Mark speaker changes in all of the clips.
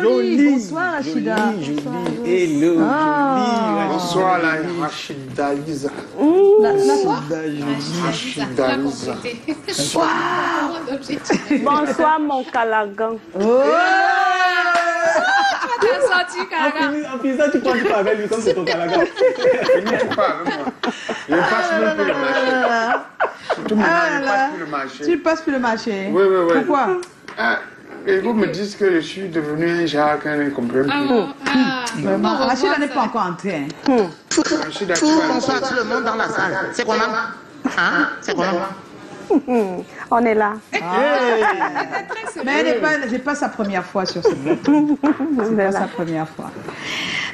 Speaker 1: jolie. Bonsoir, Rachida.
Speaker 2: Jolie. Hello, jolie.
Speaker 3: Bonsoir, la Rachida Lisa. Rachida Lisa.
Speaker 4: Bonsoir, mon calagan.
Speaker 2: En plus, ça, tu penses pas avec lui comme c'est ton calagan.
Speaker 3: Tu parles avec moi. Je passe même plus le marché. Tout le monde, je passe plus le marché.
Speaker 1: Tu passes plus le marché?
Speaker 3: Oui.
Speaker 1: Pourquoi?
Speaker 3: Et vous me dites que je suis devenu un Jacques, un comprendre plus.
Speaker 1: Rachida n'est pas encore entrée.
Speaker 5: Tout bonsoir tout le monde dans la salle. C'est comment? Hein? C'est comment?
Speaker 4: On est là.
Speaker 1: Mais elle n'est pas sa première fois sur ce plateau. C'est pas sa première fois.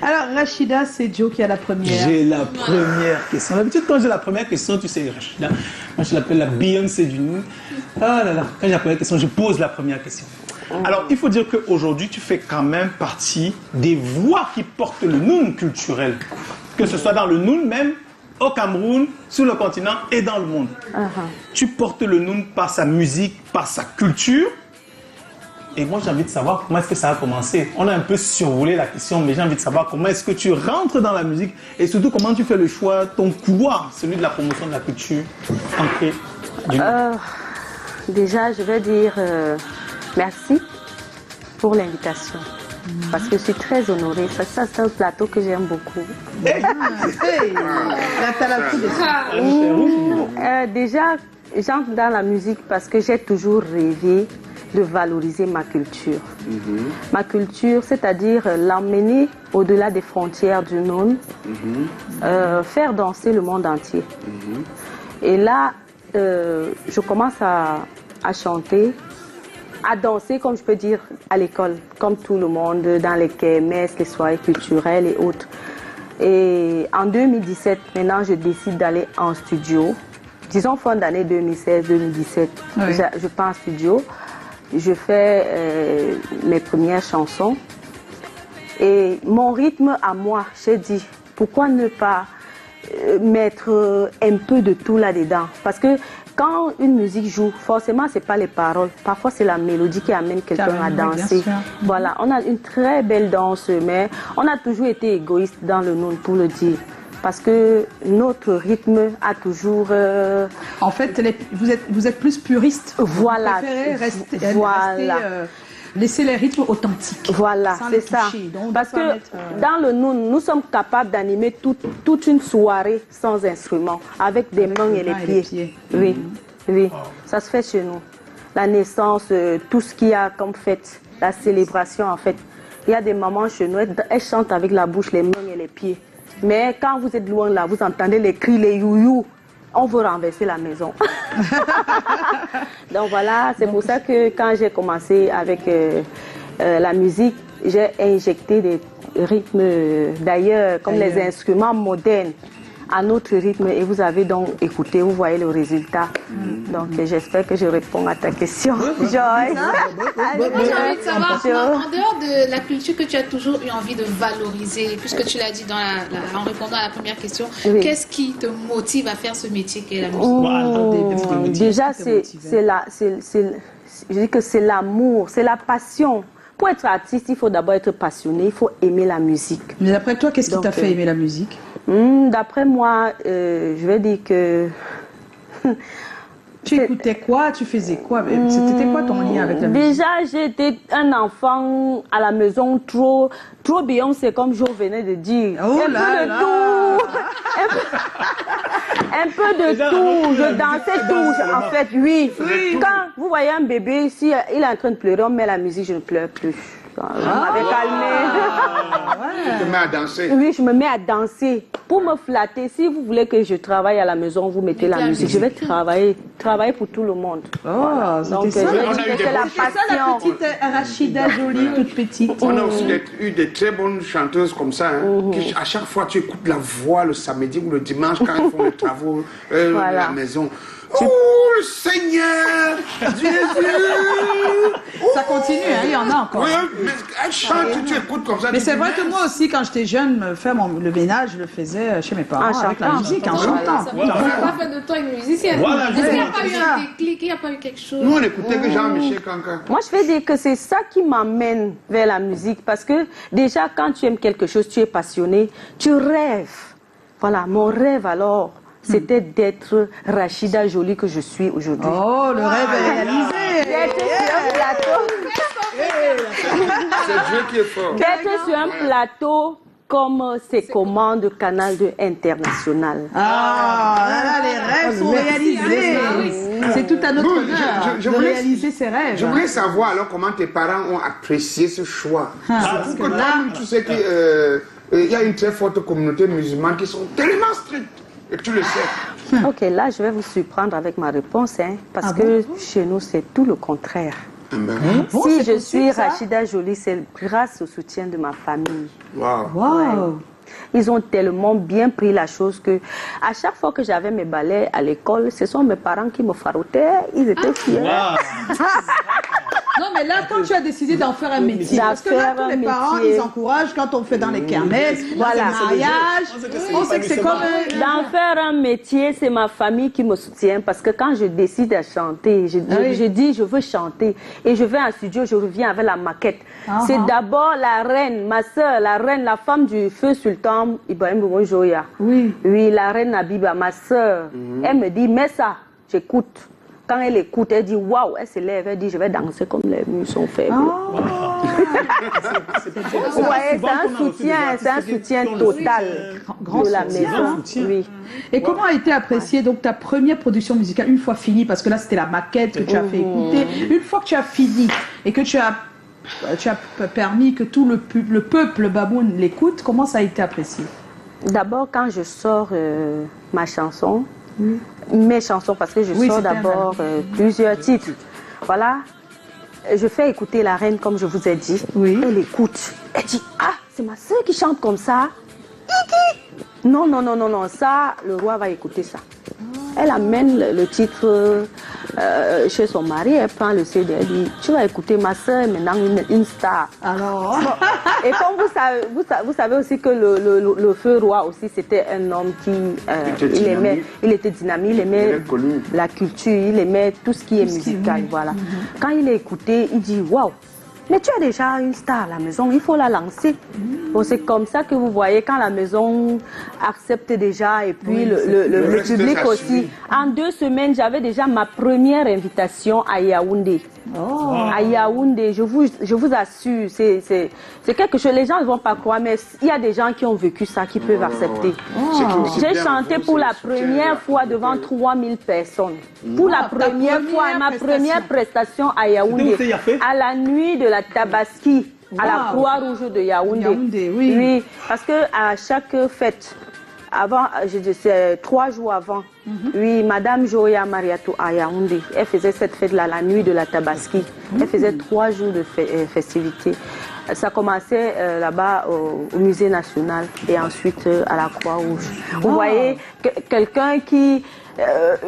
Speaker 1: Alors, Rachida, c'est Joe qui a la première.
Speaker 2: J'ai la première question. D'habitude, quand j'ai la première question, tu sais, Rachida, moi je l'appelle la Beyoncé du nous. Ah là là, quand j'ai la première question, je pose la première question. Alors, il faut dire qu'aujourd'hui, tu fais quand même partie des voix qui portent le noun culturel. Que ce soit dans le noun même, au Cameroun, sur le continent et dans le monde. Tu portes le noun par sa musique, par sa culture. Et moi, j'ai envie de savoir comment est-ce que ça a commencé. On a un peu survolé la question, mais j'ai envie de savoir comment est-ce que tu rentres dans la musique et surtout comment tu fais le choix, ton couloir, celui de la promotion de la culture ancrée du monde.
Speaker 4: Déjà, je vais dire merci pour l'invitation. Parce que je suis très honorée. Ça c'est un plateau que j'aime beaucoup. Déjà, j'entre dans la musique parce que j'ai toujours rêvé de valoriser ma culture. Ma culture, c'est-à-dire l'emmener au-delà des frontières du Nord, faire danser le monde entier. Et là, je commence à chanter, à danser, comme je peux dire, à l'école, comme tout le monde, dans les kermesses, les soirées culturelles et autres. Et en 2017, maintenant, je décide d'aller en studio. Disons fin d'année 2016-2017, je pars en studio. Je fais mes premières chansons. Et mon rythme à moi, j'ai dit, pourquoi ne pas mettre un peu de tout là-dedans? Parce que quand une musique joue, forcément, ce n'est pas les paroles. Parfois, c'est la mélodie qui amène quelqu'un à danser. Voilà, on a une très belle danse, mais on a toujours été égoïste dans le nom, pour le dire. Parce que notre rythme a toujours...
Speaker 1: En fait, vous êtes plus puriste.
Speaker 4: Voilà.
Speaker 1: Vous préférez rester laisser les rythmes authentiques.
Speaker 4: Voilà, c'est ça. Parce que dans le nous sommes capables d'animer toute une soirée sans instrument, avec des mains et les pieds. Oui, ça se fait chez nous. La naissance, tout ce qu'il y a comme fête, la célébration en fait. Il y a des mamans chez nous, elles chantent avec la bouche, les mains et les pieds. Mais quand vous êtes loin là, vous entendez les cris, les you-you. On veut renverser la maison. Donc voilà, c'est pour ça que quand j'ai commencé avec la musique, j'ai injecté des rythmes d'ailleurs, comme les instruments modernes, à notre rythme. Et vous avez donc écouté, vous voyez le résultat. Donc j'espère que je réponds à ta question, Joy.
Speaker 6: J'ai envie de savoir, en dehors de la culture que tu as toujours eu envie de valoriser, puisque tu l'as dit en répondant à la première question, qu'est-ce qui te motive à faire ce métier qu'est la musique?
Speaker 4: Déjà, je dis que c'est l'amour, c'est la passion. Pour être artiste, il faut d'abord être passionné, il faut aimer la musique.
Speaker 1: Mais d'après toi, qu'est-ce qui t'a fait aimer la musique?
Speaker 4: D'après moi, je vais dire que...
Speaker 1: Tu écoutais quoi? Tu faisais quoi? C'était quoi ton lien avec la musique?
Speaker 4: Déjà, j'étais un enfant à la maison trop Beyoncé, comme Jo venait de dire.
Speaker 1: Oh
Speaker 4: un peu de tout. Un peu de tout. Je dansais tout. En fait, oui. Quand vous voyez un bébé, si il est en train de pleurer, on met la musique, je ne pleure plus. Je m'avais calmée.
Speaker 3: Tu te mets à danser?
Speaker 4: Oui, je me mets à danser. Pour me flatter, si vous voulez que je travaille à la maison, vous mettez la musique. Je vais travailler pour tout le monde.
Speaker 1: Donc, c'est la passion. La petite Rachida jolie, toute petite.
Speaker 3: On a aussi eu des très bonnes chanteuses comme ça. Qui, à chaque fois, tu écoutes la voix le samedi ou le dimanche quand ils font les travaux à la maison. Oh, le Seigneur Jésus!
Speaker 1: Ça continue, hein, il y en a encore.
Speaker 3: Oui, mais elle chante, tu écoutes comme ça.
Speaker 1: Mais c'est vrai que moi aussi, quand j'étais jeune, faire le ménage, je le faisais chez mes parents avec la musique, en chantant.
Speaker 6: Ça ne pas fait de toi une musicienne.
Speaker 2: Voilà,
Speaker 6: Est-ce qu'il n'y a pas eu
Speaker 1: ça.
Speaker 6: un déclic, il n'y a pas eu quelque chose?
Speaker 3: Nous, on écoutait que Jean-Michel Kanka.
Speaker 4: Moi, je vais dire que c'est ça qui m'amène vers la musique. Parce que déjà, quand tu aimes quelque chose, tu es passionné, tu rêves. Voilà, mon rêve alors, c'était d'être Rachida Jolie que je suis aujourd'hui.
Speaker 1: Oh, le rêve est réalisé.
Speaker 4: D'être sur un plateau.
Speaker 3: C'est Dieu qui est fort.
Speaker 4: D'être sur un plateau comme c'est commandes Canal 2 International.
Speaker 1: Ah, là, les rêves sont réalisés. C'est tout à notre
Speaker 3: Nous,
Speaker 1: honneur
Speaker 3: je
Speaker 1: de
Speaker 3: voulais-
Speaker 1: réaliser ses rêves.
Speaker 3: Je voulais savoir alors comment tes parents ont apprécié ce choix. Surtout que là, tu sais qu'il y a une très forte communauté musulmane qui sont tellement strictes. Et tu le sais.
Speaker 4: Ok, là, je vais vous surprendre avec ma réponse, hein, parce que chez nous, c'est tout le contraire.
Speaker 1: Bon,
Speaker 4: Si
Speaker 1: c'est
Speaker 4: je
Speaker 1: possible,
Speaker 4: suis
Speaker 1: ça?
Speaker 4: Rachida Jolie, c'est grâce au soutien de ma famille.
Speaker 3: Waouh.
Speaker 1: Wow.
Speaker 4: Ils ont tellement bien pris la chose que à chaque fois que j'avais mes ballets à l'école, ce sont mes parents qui me farottaient. Ils étaient fiers.
Speaker 1: Non, mais là, quand tu as décidé d'en faire un métier, parce que là,
Speaker 4: D'en
Speaker 1: tous
Speaker 4: faire
Speaker 1: les
Speaker 4: un
Speaker 1: parents,
Speaker 4: métier.
Speaker 1: ils encouragent quand on fait dans les kermesses,
Speaker 4: Voilà.
Speaker 1: les mariages. On sait que c'est comme
Speaker 4: D'en faire un métier, c'est ma famille qui me soutient parce que quand je décide de chanter, je dis je veux chanter et je vais en studio, je reviens avec la maquette. C'est d'abord la reine, ma soeur, la reine, la femme du feu sultan Ibrahim Bougonjoya.
Speaker 1: Oui.
Speaker 4: Oui, la reine Nabiba, ma soeur. Elle me dit mets ça, j'écoute. Quand elle écoute, elle dit waouh, elle se lève, elle dit je vais danser comme les murs sont faibles. Vous voyez, c'est un soutien total
Speaker 1: Grand
Speaker 4: de la
Speaker 1: soutien,
Speaker 4: maison. Oui.
Speaker 1: Et comment a été appréciée donc ta première production musicale une fois finie, parce que là c'était la maquette que tu as fait écouter, une fois que tu as fini et que tu as permis que tout le peuple baboun l'écoute, comment ça a été apprécié?
Speaker 4: D'abord, quand je sors ma chanson, mes chansons, parce que je
Speaker 1: Oui,
Speaker 4: sors
Speaker 1: c'est un
Speaker 4: d'abord plusieurs titres. Voilà. Je fais écouter la reine, comme je vous ai dit.
Speaker 1: Oui.
Speaker 4: Elle écoute. Elle dit, ah, c'est ma soeur qui chante comme ça. Non, non, non, non, non, ça, le roi va écouter ça. Elle amène le titre chez son mari, elle prend le CD, elle dit, tu vas écouter ma soeur, maintenant une star.
Speaker 1: Alors,
Speaker 4: Et comme vous savez aussi que le feu roi aussi, c'était un homme qui il était dynamique, il aimait la culture, il aimait tout ce qui est musical, voilà. Quand il a écouté, il dit waouh, mais tu as déjà une star à la maison, il faut la lancer. Bon, c'est comme ça que vous voyez quand la maison accepte déjà et puis le public aussi. En 2 semaines, j'avais déjà ma première invitation à Yaoundé. À Yaoundé, je vous assure, c'est quelque chose, les gens ne vont pas croire, mais il y a des gens qui ont vécu ça, qui peuvent accepter. J'ai chanté pour la première fois devant 3000 personnes. Pour la première fois, ma première prestation à Yaoundé, à la nuit de la Tabaski, à la Croix-Rouge de Yaoundé. Oui, parce que à chaque fête, avant, c'est 3 jours avant, oui, Madame Joya Mariatou à Yaoundé, elle faisait cette fête-là, la nuit de la Tabaski. Elle faisait 3 jours de festivités. Ça commençait là-bas au musée national et ensuite à la Croix-Rouge. Vous voyez, quelqu'un qui...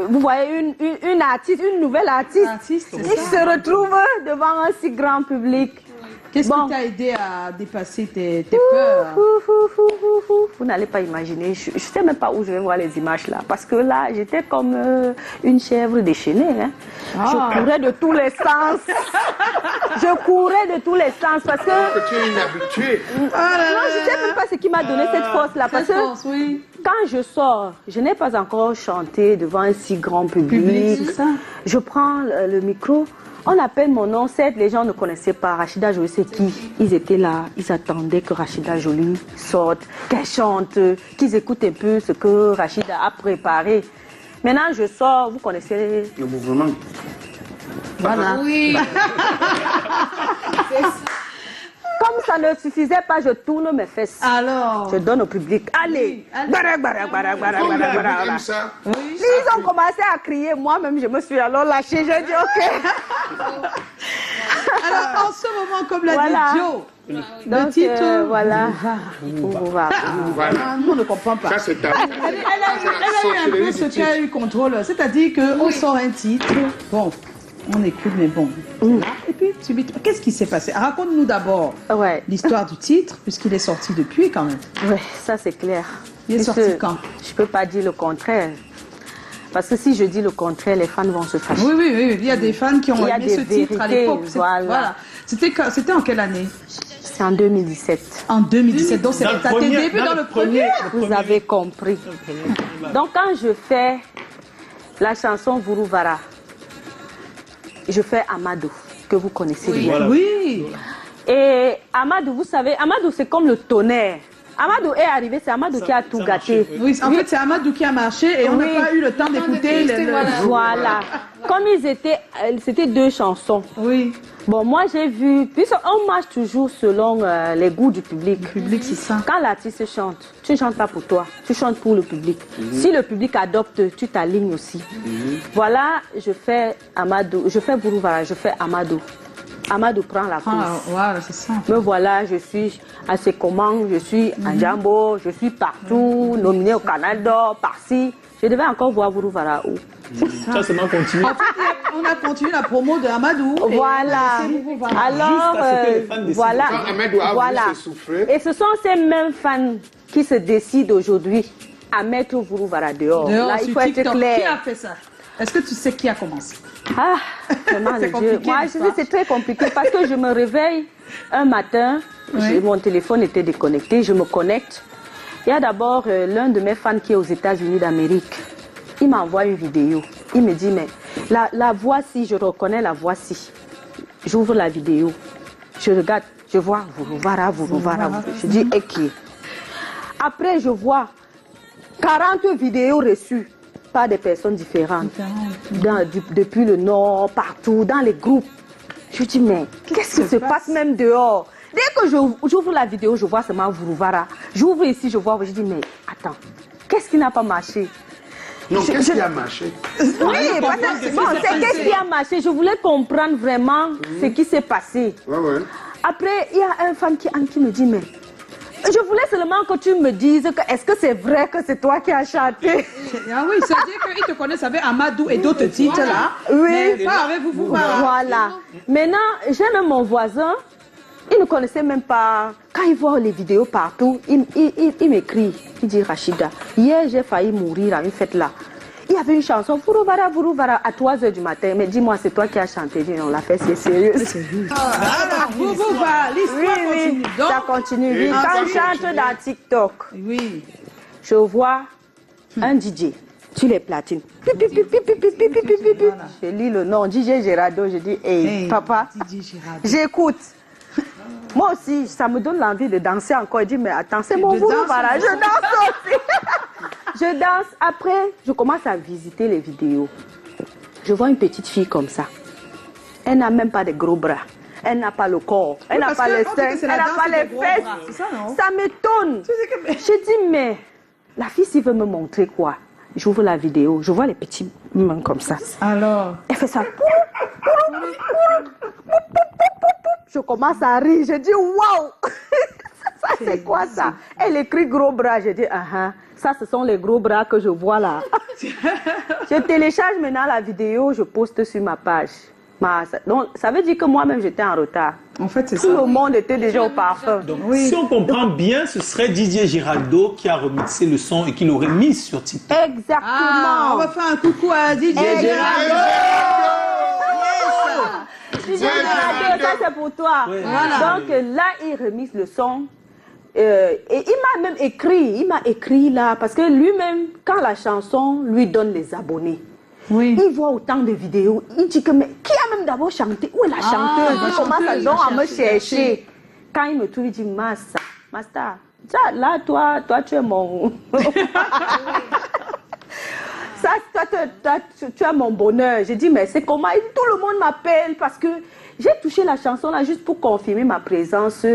Speaker 4: vous voyez une artiste, une nouvelle artiste qui se retrouve devant un si grand public.
Speaker 1: qu'est-ce qui t'a aidé à dépasser tes peurs?
Speaker 4: Vous n'allez pas imaginer. Je ne sais même pas où je vais voir les images là. Parce que là, j'étais comme une chèvre déchaînée. Hein. Je courais de tous les sens. Je courais de tous les sens parce que...
Speaker 3: Tu es inhabituée.
Speaker 4: Non, je ne sais même pas ce qui m'a donné cette force là. Parce que quand je sors, je n'ai pas encore chanté devant un si grand public. Je prends le micro. On appelle mon nom, certes, les gens ne connaissaient pas. Rachida Jolie, c'est qui? Ils étaient là, ils attendaient que Rachida Jolie sorte, qu'elle chante, qu'ils écoutent un peu ce que Rachida a préparé. Maintenant, je sors, vous connaissez
Speaker 3: le mouvement.
Speaker 4: Voilà.
Speaker 6: Oui.
Speaker 4: Comme ça ne suffisait pas, je tourne mes fesses.
Speaker 1: Alors,
Speaker 4: je donne au public. Allez,
Speaker 3: Ça.
Speaker 4: Ils ont commencé à crier. Moi-même, je me suis alors lâchée. J'ai dit OK.
Speaker 1: Alors, en ce moment, comme l'a dit Joe,
Speaker 4: le titre, voilà.
Speaker 1: Nous ne comprenons pas.
Speaker 3: Ça, c'est ta...
Speaker 1: Elle a eu un peu ce qu'a eu contrôle. C'est-à-dire qu'on sort un titre. Bon, on écoute, mais bon. Et puis puis, subitement, qu'est-ce qui s'est passé? Raconte-nous d'abord l'histoire du titre, puisqu'il est sorti depuis quand même.
Speaker 4: Oui, ça c'est clair.
Speaker 1: Il est sorti quand?
Speaker 4: Je ne peux pas dire le contraire. Parce que si je dis le contraire, les fans vont se fâcher.
Speaker 1: Oui, oui, oui. Il y a des fans qui ont aimé ce titre à l'époque.
Speaker 4: Voilà.
Speaker 1: C'était en quelle année?
Speaker 4: C'est en 2017.
Speaker 1: En 2017. Donc, c'était tes débuts dans le premier.
Speaker 4: Vous avez compris. Donc, quand je fais la chanson Vuruvara, je fais Amadou, que vous connaissez bien.
Speaker 1: Voilà. Oui.
Speaker 4: Et Amadou, vous savez, Amadou, c'est comme le tonnerre. Amadou est arrivé, c'est Amadou qui a tout gâté.
Speaker 1: Oui, en fait, c'est Amadou qui a marché et on n'a pas eu le temps d'écouter.
Speaker 4: Voilà. Comme ils étaient, c'était 2 chansons.
Speaker 1: Oui.
Speaker 4: Bon, moi j'ai vu, puisqu'on marche toujours selon les goûts du public.
Speaker 1: Le public, c'est ça.
Speaker 4: Quand l'artiste chante, tu ne chantes pas pour toi, tu chantes pour le public. Si le public adopte, tu t'alignes aussi. Voilà, je fais Amadou, je fais Vuruvara, je fais Amadou. Amadou prend la course.
Speaker 1: Voilà, c'est ça.
Speaker 4: Me voilà, je suis à ses commandes, je suis à Djambo, je suis partout, nominée au Canada, par-ci. Je devais encore voir Vuruvara où.
Speaker 2: Ça, c'est mal continué.
Speaker 1: En fait, on a continué la promo de Amadou.
Speaker 4: Voilà. Alors, voilà. Voilà. Et ce sont ces mêmes fans qui se décident aujourd'hui à mettre Vuruvara dehors. Là, il faut être clair.
Speaker 1: Qui a fait ça? Est-ce que tu sais qui a commencé?
Speaker 4: Ah, vraiment, le Dieu. Moi, je sais, c'est très compliqué parce que je me réveille un matin, mon téléphone était déconnecté, je me connecte. Il y a d'abord l'un de mes fans qui est aux États-Unis d'Amérique. Il m'envoie une vidéo. Il me dit, mais la voix-ci, je reconnais la voix-ci. J'ouvre la vidéo. Je regarde, je vois Vuruvara, Vuruvara. Je dis, ok. Après, je vois 40 vidéos reçues par des personnes différentes. Depuis le Nord, partout, dans les groupes. Je dis, mais qu'est-ce qui se passe même dehors? Dès que j'ouvre la vidéo, je vois seulement Vuruvara. J'ouvre ici, je vois, je dis, mais attends, qu'est-ce qui n'a pas marché?
Speaker 3: Non, qu'est-ce qui a marché?
Speaker 4: Oui, c'est qu'est-ce qui a marché. Je voulais comprendre vraiment ce qui s'est passé. Après, il y a un fan qui me dit, mais je voulais seulement que tu me dises que est-ce que c'est vrai que c'est toi qui as chanté?
Speaker 1: Ah oui, c'est-à-dire qu'ils te connaissent avec Amadou et d'autres titres là.
Speaker 4: Oui.
Speaker 1: Mais pas avec vous.
Speaker 4: Voilà. Maintenant, j'ai même mon voisin, il ne connaissait même pas. Quand il voit les vidéos partout, il m'écrit. Il dit, Rachida, hier j'ai failli mourir à une fête là. Il y avait une chanson, Vuruvara, Vuruvara, à 3 h du matin. Mais dis-moi, c'est toi qui as chanté. Je dis, non, la fête, c'est sérieux.
Speaker 1: Alors, Vuruvara, l'histoire continue. Donc,
Speaker 4: ça continue. Oui. Quand je chante dans TikTok, je vois un DJ sur les platines. Je lis le nom, DJ Girado. Je dis, hey, papa, j'écoute. Moi aussi, ça me donne l'envie de danser encore. Je dis, mais attends, c'est mon Vuruvara, je danse aussi. Je danse. Après, je commence à visiter les vidéos. Je vois une petite fille comme ça. Elle n'a même pas de gros bras. Elle n'a pas le corps. Elle n'a pas les seins. Elle n'a pas les fesses. Ça m'étonne. Je dis, mais la fille, s'il veut me montrer quoi? J'ouvre la vidéo. Je vois les petits mains comme ça.
Speaker 1: Alors?
Speaker 4: Elle fait ça. Je commence à rire. Je dis, waouh! Ça, c'est quoi ça? Elle écrit gros bras. Je dis, ça, ce sont les gros bras que je vois là. Je télécharge maintenant la vidéo, je poste sur ma page. Donc, ça veut dire que moi-même, j'étais en retard.
Speaker 1: En fait, c'est ça.
Speaker 4: Tout le monde était déjà au parfum.
Speaker 2: Donc, si on comprend bien, ce serait Didier Giraldo qui a remixé le son et qui l'aurait mis sur TikTok.
Speaker 4: Exactement.
Speaker 1: On va faire un coucou à Didier Giraldo.
Speaker 4: Didier Giraldo, ça c'est pour toi. Donc là, il remixe le son. Et il m'a même écrit, là, parce que lui-même, quand la chanson lui donne les abonnés, il voit autant de vidéos, il dit que, mais qui a même d'abord chanté? Où est la chanteuse? Il commence à me chercher. Quand il me trouve, il dit, Master, là, toi, tu es mon... Ça, tu as mon bonheur. J'ai dit, mais c'est comment? Tout le monde m'appelle parce que j'ai touché la chanson là juste pour confirmer ma présence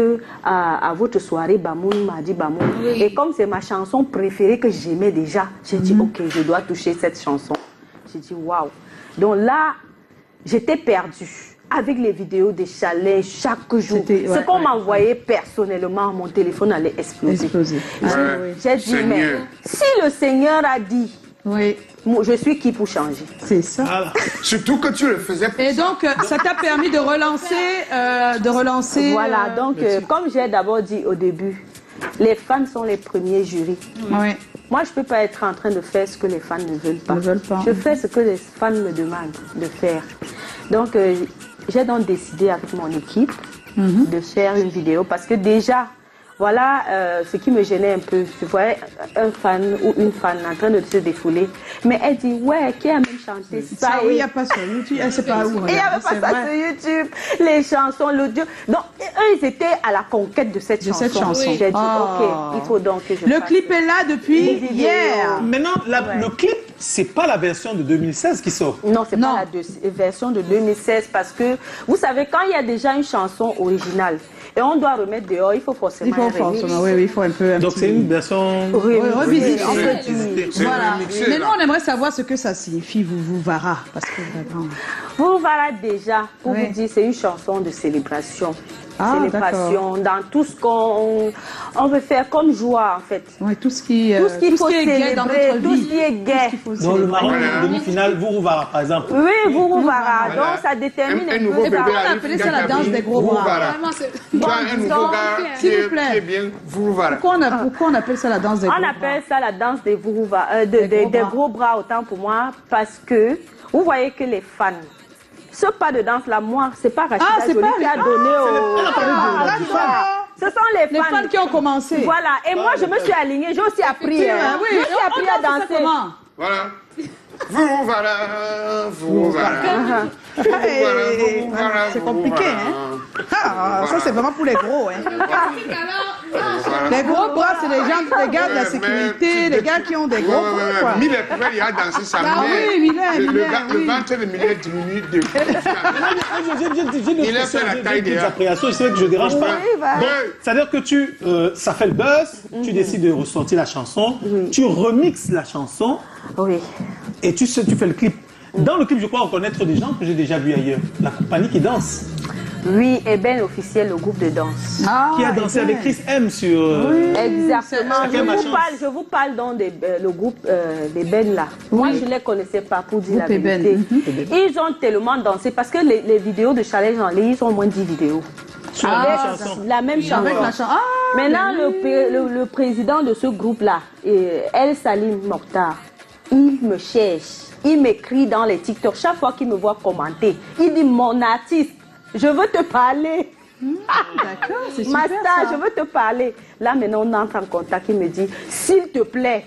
Speaker 4: à votre soirée Bamoun, Mardi Bamoun. Et comme c'est ma chanson préférée que j'aimais déjà, j'ai dit, ok, je dois toucher cette chanson. J'ai dit, waouh. Donc là, j'étais perdue avec les vidéos des chalets chaque jour. Ce qu'on m'envoyait personnellement, mon téléphone allait exploser. J'ai dit, mais si le Seigneur a dit,
Speaker 1: Oui.
Speaker 4: Je suis qui pour changer?
Speaker 1: C'est ça.
Speaker 2: Voilà.
Speaker 3: Surtout que tu le faisais pour
Speaker 1: Et donc, ça t'a permis de relancer.
Speaker 4: Voilà, donc comme j'ai d'abord dit au début, les fans sont les premiers jurys.
Speaker 1: Oui.
Speaker 4: Moi, je ne peux pas être en train de faire ce que les fans ne veulent pas.
Speaker 1: Ne veulent pas.
Speaker 4: Je fais ce que les fans me demandent de faire. Donc, j'ai donc décidé avec mon équipe de faire une vidéo parce que déjà, voilà ce qui me gênait un peu. Je voyais un fan ou une fan en train de se défouler. Mais elle dit, ouais, qui a même chanté ça?
Speaker 1: Oui, il n'y a pas sur YouTube. Elle sait pas où.
Speaker 4: Il n'y avait pas ça sur YouTube. Les chansons, l'audio. Donc, eux, ils étaient à la conquête de cette chanson.
Speaker 1: Oui.
Speaker 4: J'ai dit, ok, il faut donc que je
Speaker 1: Le
Speaker 4: fasse
Speaker 1: clip est là depuis
Speaker 4: une vidéo.
Speaker 1: hier.
Speaker 2: Maintenant, le clip, c'est pas la version de 2016 qui sort.
Speaker 4: Non, c'est pas la version de 2016 parce que, vous savez, quand il y a déjà une chanson originale et on doit remettre dehors, il faut forcément un remix.
Speaker 1: Oui, il faut un peu.
Speaker 2: Donc c'est une version
Speaker 1: revisitée.
Speaker 3: Voilà.
Speaker 1: Mais nous, on aimerait savoir ce que ça signifie, vous verra. Parce que vraiment.
Speaker 4: Vous voilà déjà, pour vous dire, c'est une chanson de célébration. Célébration dans tout ce qu'on veut faire comme joie en fait.
Speaker 1: Oui, tout ce qui
Speaker 4: faut
Speaker 1: est gai dans notre vie.
Speaker 4: Tout ce qui est gai.
Speaker 2: Dans le marron de demi-finale, Vourouvara par exemple.
Speaker 4: Oui, Vourouvara. Donc ça détermine
Speaker 3: un nouveau bébé.
Speaker 1: On a appelé ça la danse des gros bras.
Speaker 6: Vraiment, c'est...
Speaker 3: Tu as un nouveau gars qui est bien Vourouvara.
Speaker 1: Pourquoi on appelle ça la danse des gros bras?
Speaker 4: On appelle ça la danse des Vourouvara, des gros bras autant pour moi parce que vous voyez que les fans. Ce pas de danse-là, moi, c'est pas Rachida Jolie qui a donné au... Ce sont les fans
Speaker 1: qui ont commencé.
Speaker 4: Voilà, et moi, je me suis alignée, j'ai aussi appris. Je me suis appris à danser.
Speaker 3: Voilà. Vourouvara.
Speaker 1: C'est compliqué, hein? Ça, c'est vraiment pour les gros, hein? Les gros bras, c'est les gars de la sécurité, les gars qui ont des gros bras.
Speaker 3: Mille pouvait y a dansé sa le ventre de Mille diminue de...
Speaker 2: Il a fait la taille des appréhensions, je sais que je ne dérange pas. Donc, c'est-à-dire que ça fait le buzz, tu décides de ressortir la chanson, tu remixes la chanson et tu fais le clip. Dans le clip, je crois reconnaître des gens que j'ai déjà vus ailleurs. La compagnie qui danse.
Speaker 4: Oui, Eben Officiel, le groupe de danse.
Speaker 2: Qui a dansé avec Chris M sur...
Speaker 4: Exactement. Je vous parle donc le groupe d'Eben là. Moi, je ne les connaissais pas pour dire la vérité. Ils ont tellement dansé parce que les vidéos de Challenge en ligne, ils ont au moins 10 vidéos. La même chanson. Maintenant, le président de ce groupe-là, El Salim Mokhtar, il me cherche. Il m'écrit dans les TikTok chaque fois qu'il me voit commenter. Il dit, mon artiste, je veux te parler.
Speaker 1: D'accord, c'est super.
Speaker 4: Masta, je veux te parler. Là, maintenant, on entre en contact. Il me dit, s'il te plaît,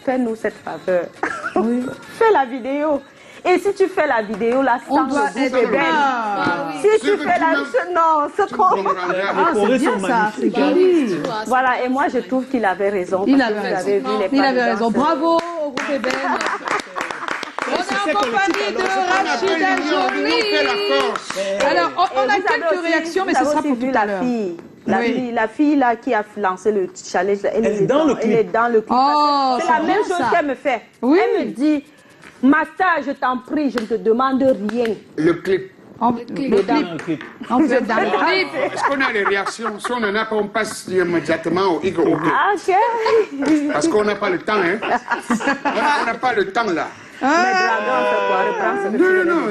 Speaker 4: fais-nous cette faveur. Fais la vidéo. Et si tu fais la vidéo, là, sans le groupe Eben. Si tu fais la... Non, c'est trop...
Speaker 1: c'est bien ça, c'est joli.
Speaker 4: Voilà, et moi, je trouve qu'il avait raison.
Speaker 1: Il avait raison. Bravo au groupe Eben. On est en compagnie de Rachida Jolie. Alors, on a quelques réactions, mais ce sera pour tout à l'heure.
Speaker 4: La fille là qui a lancé le challenge, elle est dans le clip. C'est la même chose qu'elle me fait. Elle me dit, Masta, je t'en prie, je ne te demande rien.
Speaker 3: Le clip.
Speaker 1: Le clip. On fait dans le clip.
Speaker 3: Est-ce qu'on a les réactions? Si on n'en a pas, on passe immédiatement au Igor. Parce qu'on n'a pas le temps, hein. On n'a pas le temps là.
Speaker 4: Les dragons,
Speaker 3: non,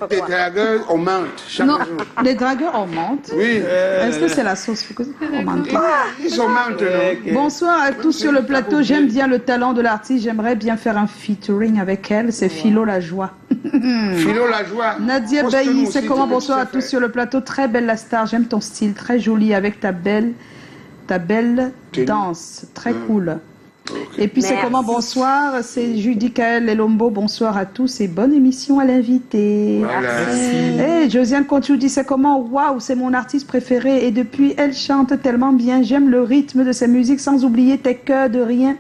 Speaker 3: les dragueurs augmentent chaque jour.
Speaker 1: Les dragueurs augmentent.
Speaker 3: Oui.
Speaker 1: Est-ce que c'est la sauce?
Speaker 3: Ils augmentent, non?
Speaker 1: Bonsoir à tous sur le plateau. J'aime bien le talent de l'artiste. J'aimerais bien faire un featuring avec elle. C'est Philo la joie.
Speaker 3: Philo la joie.
Speaker 1: Nadia Bailly, c'est comment? Bonsoir à tous sur le plateau. Très belle la star. J'aime ton style. Très joli avec ta belle danse. Très cool. Et puis c'est comment? Bonsoir, c'est Judy Kael Lombo. Bonsoir à tous et bonne émission à l'invité. Hey, Josiane Contu dit c'est comment? Waouh, c'est mon artiste préféré et depuis elle chante tellement bien. J'aime le rythme de sa musique sans oublier tes cœurs de rien.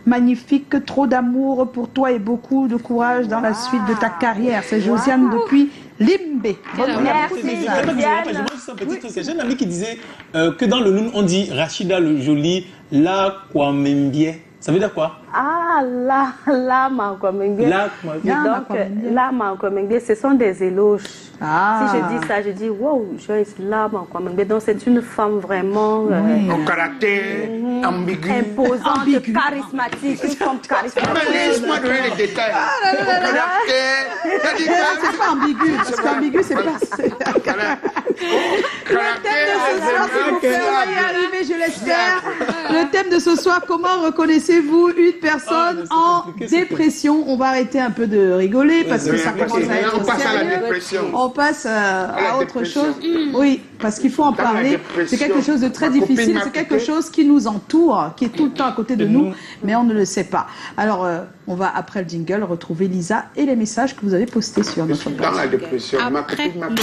Speaker 1: Magnifique, trop d'amour pour toi et beaucoup de courage dans la suite de ta carrière. C'est Josiane depuis Limbé.
Speaker 2: J'ai un ami qui disait que dans le Noun on dit Rachida le joli, la Kwamembie. Ça veut dire quoi?
Speaker 4: Ah, là, Mankwamengue. Là, Mankwamengue, ce sont des éloges.
Speaker 1: Ah.
Speaker 4: Si je dis ça, je dis, wow, Joyce, là, Mankwamengue. Donc, c'est une femme vraiment...
Speaker 3: Au caractère ambigu.
Speaker 4: Imposante, charismatique. Une femme charismatique.
Speaker 3: Mais laisse-moi donner les détails. Au caractère...
Speaker 1: C'est pas ambigu, parce qu'ambigu, c'est pas... Le thème de ce soir, s'il vous plaît, on va y arriver, je l'espère. Le thème de ce soir, comment reconnaissez-vous une personne en dépression? On va arrêter un peu de rigoler parce que ça commence à être
Speaker 3: On passe à la
Speaker 1: sérieux.
Speaker 3: dépression.
Speaker 1: On passe à autre
Speaker 3: dépression.
Speaker 1: chose. Oui, parce qu'il faut en
Speaker 3: Dans la
Speaker 1: parler.
Speaker 3: dépression,
Speaker 1: C'est quelque chose de très
Speaker 3: ma copine
Speaker 1: difficile.
Speaker 3: m'a
Speaker 1: C'est quelque
Speaker 3: quitté.
Speaker 1: chose qui nous entoure, qui est tout le temps à côté de nous, mais on ne le sait pas. Alors, on va, après le jingle, retrouver Lisa et les messages que vous avez postés sur notre page.
Speaker 3: Dans la dépression, ma
Speaker 6: Après
Speaker 3: copine m'a
Speaker 6: le